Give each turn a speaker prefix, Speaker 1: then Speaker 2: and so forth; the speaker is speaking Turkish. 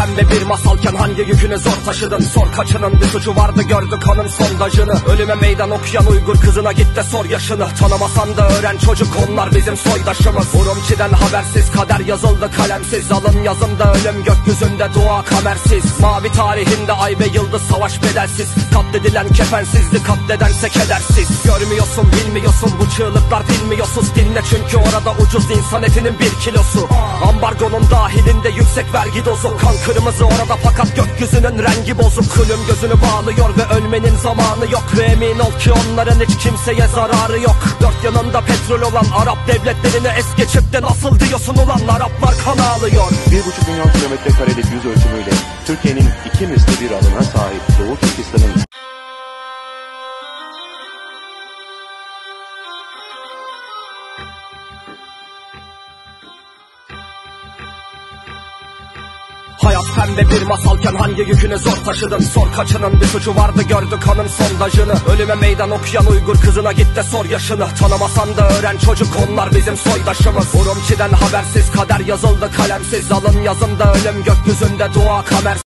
Speaker 1: pembe bir masalken hangi yükünü zor taşıdın? Sor kaçının bir suçu vardı, gördü kanın sondajını. Ölüme meydan okuyan Uygur kızına git de sor yaşını. Tanımasan da öğren çocuk, onlar bizim soydaşımız. Urumçi'den habersiz kader yazıldı kalemsiz. Alın yazımda ölüm, gökyüzünde dua kamersiz. Mavi tarihinde ay ve yıldız, savaş bedelsiz. Katledilen kefensizdi, katledense kedersiz. Görmüyorsun bilmiyorsun, bu çığlıklar bilmiyorsun. Dinle çünkü orada ucuz insan etinin 1 kilosu. Ambargonun dahilinde yüksek vergi dozu. Kan kırmızı orada fakat gökyüzünün rengi bozuk. Zulüm gözünü bağlıyor ve ölmenin zamanı yok. Ve emin ol ki onların hiç kimseye zararı yok. Dört yanında petrol olan Arap devletlerini es geçip de nasıl diyorsun ulan, Araplar kan ağlıyor.
Speaker 2: 1,5 milyon kilometre karelik yüz ölçümüyle Türkiye'nin 2 misli bir alana sahip Doğu Türkistan'ın
Speaker 1: Hayat pembe bir masalken hangi yükünü zor taşıdın? Sor kaçının bir suçu vardı, gördü kanın sondajını. Ölüme meydan okuyan Uygur kızına git de sor yaşını. Tanımasan da öğren çocuk, onlar bizim soydaşımız. Urumçi'den habersiz kader yazıldı kalemsiz. Alın yazımda ölüm, gökyüzünde dua kamersiz.